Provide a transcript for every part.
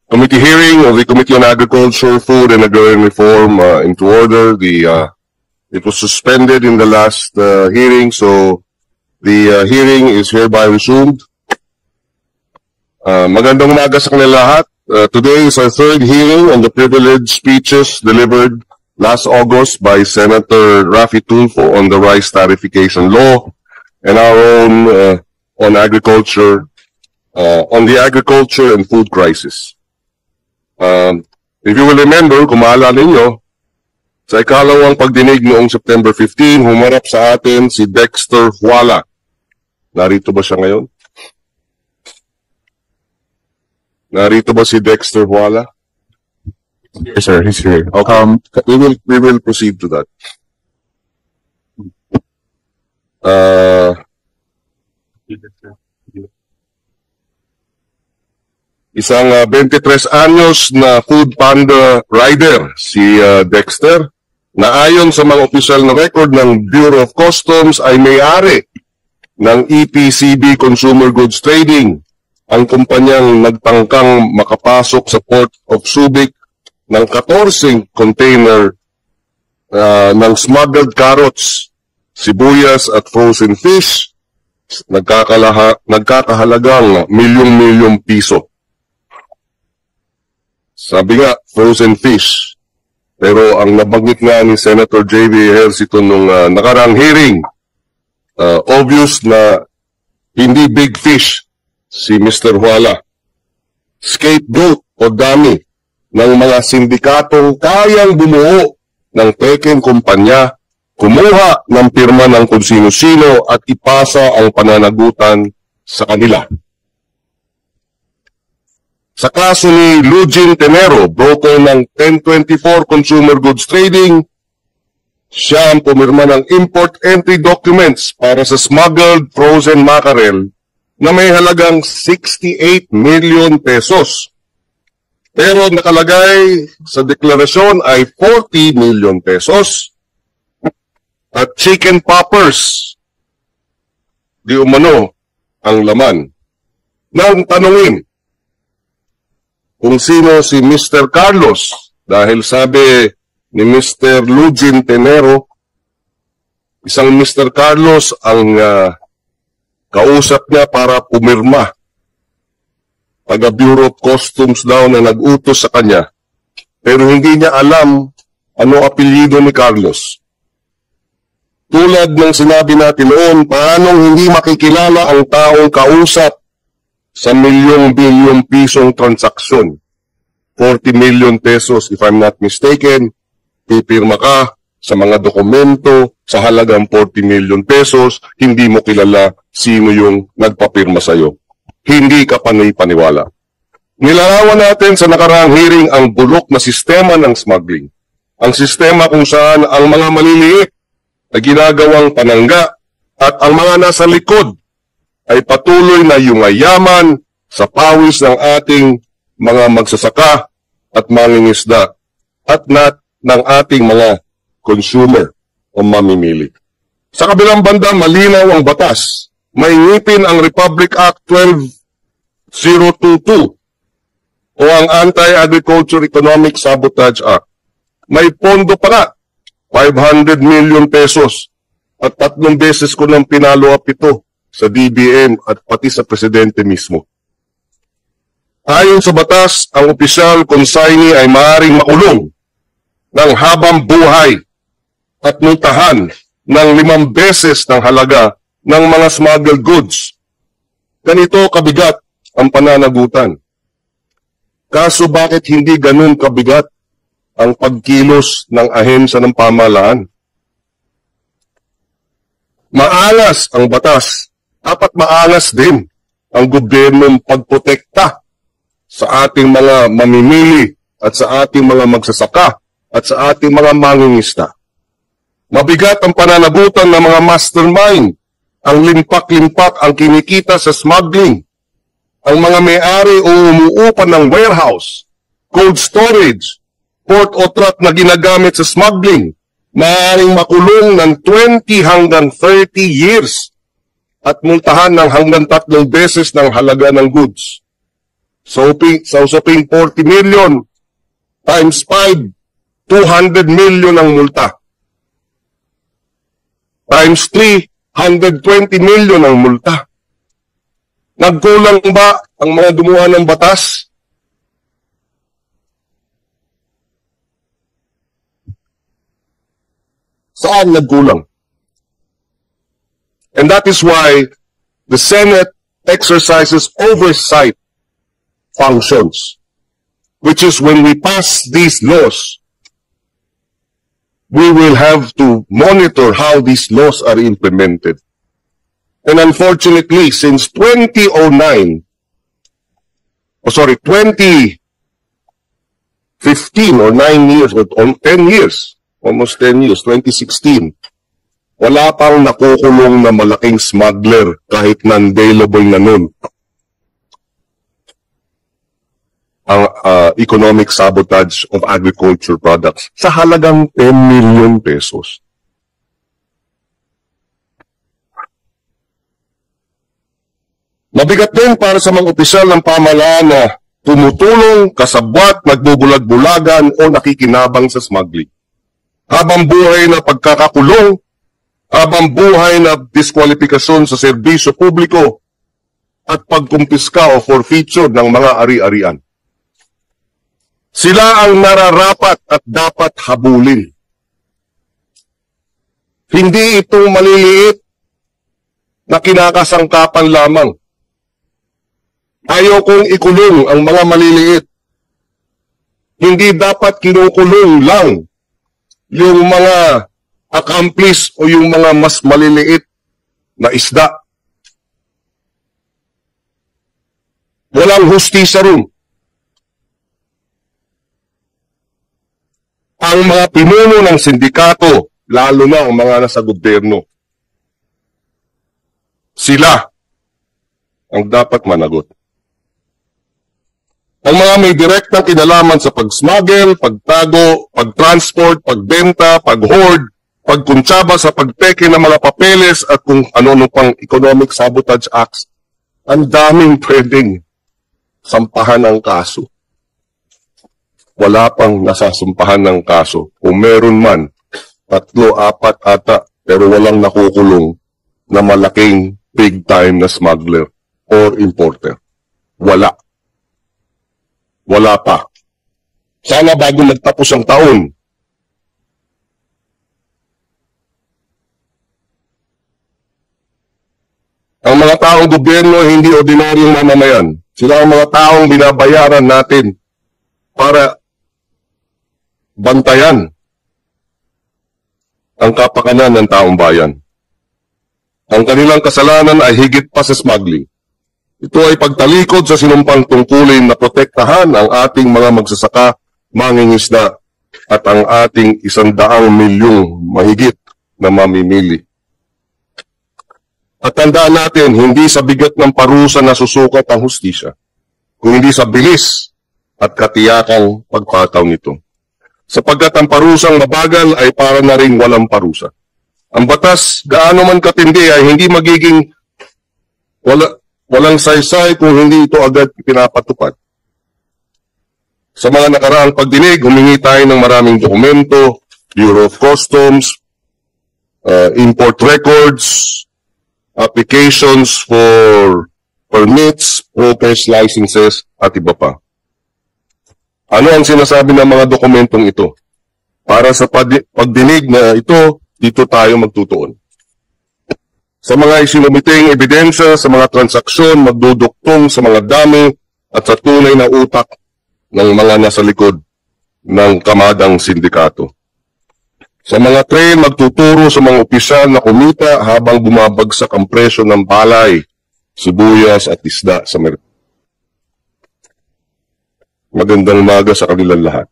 Committee hearing of the Committee on Agriculture, Food and Agrarian Reform into order. It was suspended in the last hearing, so the hearing is hereby resumed. Magandang umaga sa kanila lahat. Today is our third hearing on the privileged speeches delivered last August by Senator Raffy Tulfo on the rice tariffication law and our own on agriculture, on the agriculture and food crisis. If you will remember, kung maalala ninyo, sa ikalawang pagdinig noong September 15, humarap sa atin si Dexter Huala. Narito ba siya ngayon? Narito ba si Dexter Huala? Yes, sir. He's here. Okay. We will proceed to that. Isang 23 anyos na food panda rider, si Dexter, na ayon sa mga opisyal na record ng Bureau of Customs ay may-ari ng EPCB Consumer Goods Trading, ang kumpanyang nagtangkang makapasok sa Port of Subic ng 14 container ng smuggled carrots, sibuyas at frozen fish, nagkakahalagang milyong-milyong piso. Sabi nga, frozen fish. Pero ang nabanggit nga ni Senator J.B. Ejercito nung nakarang hearing, obvious na hindi big fish si Mr. Huala. Scapegoat o dummy ng mga sindikatong kayang bumuo ng pekeng kumpanya, kumuha ng pirma ng kung sino-sino at ipasa ang pananagutan sa kanila. Sa kaso ni Lugin Tenero, broker ng 1024 Consumer Goods Trading, siya ang pumirma ng import entry documents para sa smuggled frozen mackerel na may halagang 68 million pesos. Pero nakalagay sa deklarasyon ay 40 million pesos. At chicken poppers, di umano ang laman. Nang tanungin kung sino si Mr. Carlos, dahil sabi ni Mr. Lugin Tenero, isang Mr. Carlos ang kausap niya para pumirma. Taga Bureau of Customs daw na nag-utos sa kanya. Pero hindi niya alam ano apelyido ni Carlos. Tulad ng sinabi natin noon, paanong hindi makikilala ang taong kausap sa milyong-bilyong pisong transaksyon. 40 million pesos, if I'm not mistaken, pipirma ka sa mga dokumento sa halagang 40 million pesos, hindi mo kilala sino yung nagpapirma sa'yo. Hindi ka panay-paniwala. Nilarawan natin sa nakaraang hearing ang bulok na sistema ng smuggling. Ang sistema kung saan ang mga maliliit na ginagawang panangga at ang mga nasa likod ay patuloy na yumayaman sa pawis ng ating mga magsasaka at mangingisda at ng ating mga consumer o mamimili. Sa kabilang banda, malinaw ang batas. May ngipin ang Republic Act 12022 o ang Anti-Agriculture Economic Sabotage Act. May pondo para 500 million pesos at 3 beses ko nang pinalo up ito sa DBM at pati sa presidente mismo. Ayon sa batas, ang opisyal consignee ay maaaring makulong ng habang buhay at multahan ng 5 beses ng halaga ng mga smuggled goods. Ganito kabigat ang pananagutan. Kaso bakit hindi ganun kabigat ang pagkilos ng ahensya ng pamahalaan? Maalas ang batas. Dapat maalas din ang gobyernong pagprotekta sa ating mga mamimili at sa ating mga magsasaka at sa ating mga mangingista. Mabigat ang pananagutan ng mga mastermind. Ang limpak-limpak ang kinikita sa smuggling. Ang mga may-ari o umuupan ng warehouse, cold storage, port o truck na ginagamit sa smuggling, maaaring makulong ng 20 hanggang 30 years at multahan ng hanggang 3 beses ng halaga ng goods. Sa usaping 40 million times 5, 200 million ang multa. Times 3, 120 million ang multa. Nagkulang ba ang mga gumawa ng batas? Saan nagkulang? And that is why the Senate exercises oversight functions, which is when we pass these laws, we will have to monitor how these laws are implemented. And unfortunately, since 2015 or 9 years, or 10 years, almost 10 years, 2016, wala pang nakukulong na malaking smuggler kahit non-bailable na nun. Ang economic sabotage of agriculture products sa halagang 10 million pesos. Mabigat din para sa mga opisyal ng pamahalaan na tumutulong, kasabwat, nagbubulag-bulagan o nakikinabang sa smuggling. Habang buhay na pagkakakulong, habang buhay na diskwalifikasyon sa serbisyo publiko at pagkumpiska o forfeiture ng mga ari-arian. Sila ang nararapat at dapat habulin. Hindi itong maliliit na kinakasangkapan lamang. Ayaw kong ikulong ang mga maliliit. Hindi dapat kinukulong lang yung mga accomplice o yung mga mas maliliit na isda. Walang hustisya ron. Ang mga pinuno ng sindikato, lalo na ang mga nasa gobyerno, sila ang dapat managot. Ang mga may direktang kinalaman sa pag-smuggle, pagtago, pag-transport, pagbenta, pag-hoard, pagkuntsaba sa pagpeke ng mga papeles at kung ano-ano pang economic sabotage acts, ang daming pwedeng sampahan ng kaso. Wala pang nasasampahan ng kaso. Kung meron man, 3, 4 ata, pero walang nakukulong na malaking big time na smuggler or importer. Wala. Wala pa. Sana bago nagtapos ang taon, ang mga taong gobyerno hindi ordinaryong mamamayan. Sila ang mga taong binabayaran natin para bantayan ang kapakanan ng taong bayan. Ang kanilang kasalanan ay higit pa sa smuggling. Ito ay pagtalikod sa sinumpang tungkulin na protektahan ang ating mga magsasaka, mangingisda at ang ating 100 milyong mahigit na mamimili. At tandaan natin, hindi sa bigat ng parusa na susukat ang hustisya, kundi sa bilis at katiyakang pagpataw nito. Sapagkat ang parusang mabagal ay para na rin walang parusa. Ang batas, gaano man katindi, ay hindi magiging walang saysay kung hindi ito agad pinapatupad. Sa mga nakaraang pagdinig, humingi tayo ng maraming dokumento, Bureau of Customs, import records, applications for permits, brokers, licenses, at iba pa. Ano ang sinasabi ng mga dokumentong ito? Para sa pagdinig na ito, dito tayo magtutuon. Sa mga isinumiting ebidensya, sa mga transaksyon, magduduktong sa mga dami at sa tunay na utak ng mga nasa likod ng kamadang sindikato. Sa mga trail, magtuturo sa mga opisyal na kumita habang bumabagsak ang presyo ng palay, sibuyas at isda sa merkado. Magandang umaga sa kanilang lahat.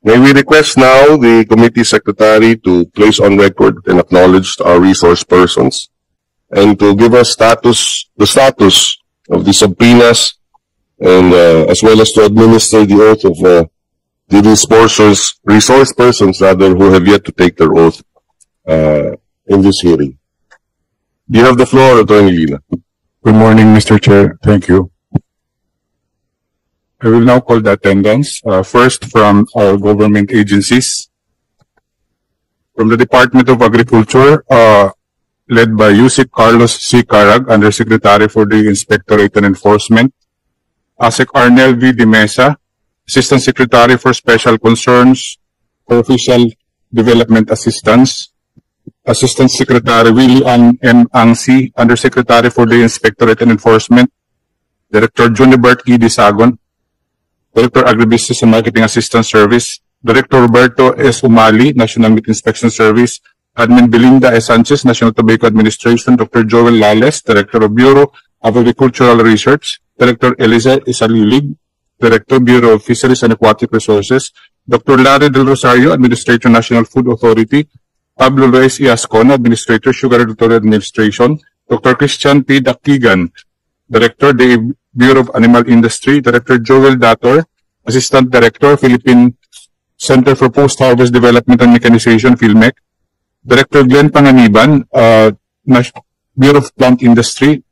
May we request now the committee secretary to place on record and acknowledge our resource persons and to give us the status of the subpoenas and as well as to administer the oath of the resource persons rather who have yet to take their oath in this hearing. You have the floor, Attorney Lina. Good morning, Mr. Chair. Thank you. I will now call the attendance. First, from our government agencies. From the Department of Agriculture, led by Yusik Carlos C. Carag, Undersecretary for the Inspectorate and Enforcement. ASEC Arnel V. De Mesa, Assistant Secretary for Special Concerns for Official Development Assistance. Assistant Secretary Willie M. Angsi, Undersecretary for the Inspectorate and Enforcement. Director Junibert E. Disagon, Director Agribusiness and Marketing Assistance Service. Director Roberto S. Umali, National Meat Inspection Service. Admin Belinda S. Sanchez, National Tobacco Administration. Dr. Joel Lales, Director of Bureau of Agricultural Research. Director Eliza Isalilig, Director Bureau of Fisheries and Aquatic Resources. Dr. Larry Del Rosario, Administrator National Food Authority. Pablo Reyes Iascon, Administrator Sugar Regulatory Administration. Dr. Christian P. Dakigan, Director, the Bureau of Animal Industry. Director Joel Dator, Assistant Director, Philippine Center for Post-Harvest Development and Mechanization, PhilMec. Director Glenn Panganiban, Bureau of Plant Industry.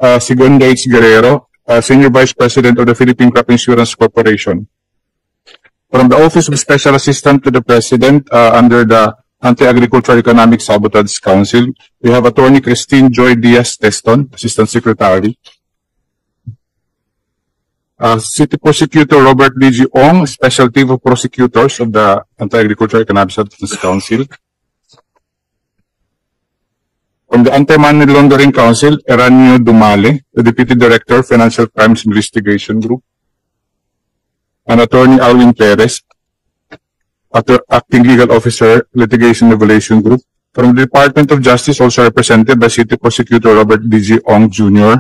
Sigon H. Guerrero, Senior Vice President of the Philippine Crop Insurance Corporation. From the Office of Special Assistant to the President, under the Anti-Agricultural Economic Sabotage Council, we have Attorney Christine Joy Diaz Teston, Assistant Secretary. City Prosecutor Robert D.G. Ong, Special Team of Prosecutors of the Anti-Agricultural Economic Sabotage Council. From the Anti-Money Laundering Council, Eranio Dumale, the Deputy Director, Financial Crimes Investigation Group. And Attorney Alwin Perez, Acting Legal Officer, Litigation Evaluation Group. From the Department of Justice, also represented by City Prosecutor Robert D.G. Ong Jr.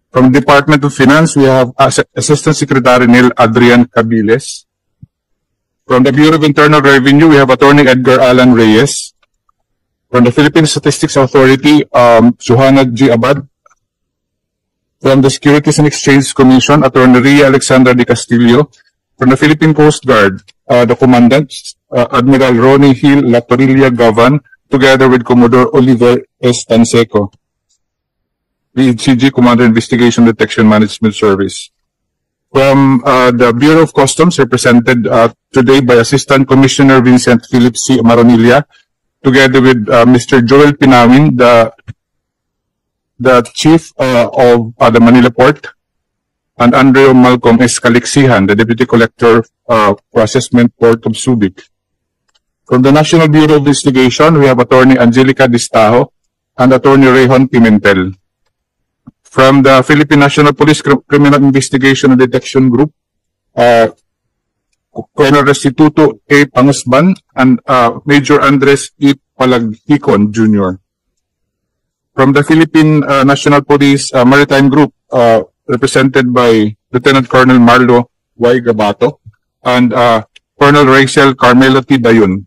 From the Department of Finance, we have Assistant Secretary Neil Adrian Cabiles. From the Bureau of Internal Revenue, we have Attorney Edgar Alan Reyes. From the Philippine Statistics Authority, Suhana G. Abad. From the Securities and Exchange Commission, Attorney Ria Alexandra de Castillo. From the Philippine Coast Guard, the Commandant, Admiral Ronnie Hill Latorilla Gavan, together with Commodore Oliver S. Tanseco. PCG, Commander Investigation Detection Management Service. From the Bureau of Customs, represented today by Assistant Commissioner Vincent Philip C. Maronilla, together with Mr. Joel Pinawin, the Chief of the Manila Port, and Andrew Malcolm S. Calixihan, the Deputy Collector for Assessment Port of Subic. From the National Bureau of Investigation, we have Attorney Angelica Distajo and Attorney Rayhon Pimentel. From the Philippine National Police Criminal Investigation and Detection Group, Colonel Restituto A. Pangusban and Major Andres E. Palagikon Jr. From the Philippine National Police Maritime Group, represented by Lieutenant Colonel Marlo Y. Gabato and Colonel Rachel Carmelo T. Dayon.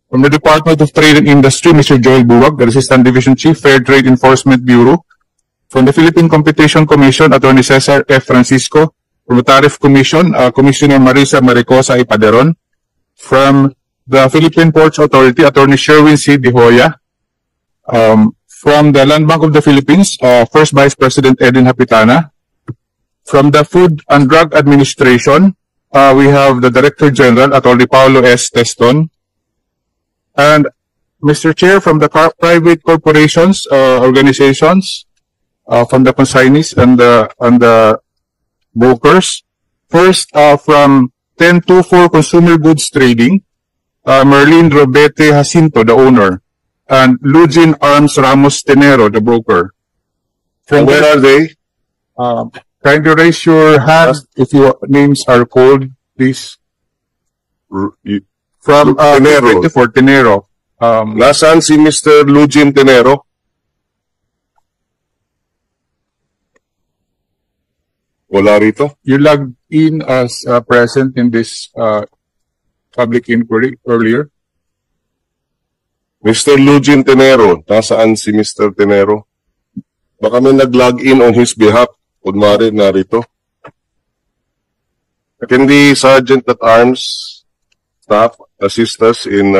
From the Department of Trade and Industry, Mr. Joel Buwag, the Assistant Division Chief, Fair Trade Enforcement Bureau. From the Philippine Competition Commission, Attorney Cesar F. Francisco. From the Tariff Commission, Commissioner Marisa Maricosa Ipaderon. From the Philippine Ports Authority, Attorney Sherwin C. De Hoya. From the Land Bank of the Philippines, First Vice President Edwin Hapitana. From the Food and Drug Administration, we have the Director General, Attorney Paulo S. Teston. And Mr. Chair, from the private corporations, organizations, from the consignees and the brokers. First, from 1024 Consumer Goods Trading, Merlin Robete Jacinto, the owner, and Lugin Arms Ramos Tenero, the broker. From where are they? Kindly raise your hand if your names are called, please. From Tenero. 24 Tenero. Nasaan si Mr. Lugin Tenero? Wala rito. You logged in as present in this public inquiry earlier. Mr. Lugin Tenero, nasaan si Mr. Tenero? Baka may nag-log in on his behalf. Kunwari, narito. Can the Sergeant at Arms staff assist us in...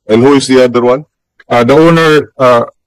and who is the other one? The owner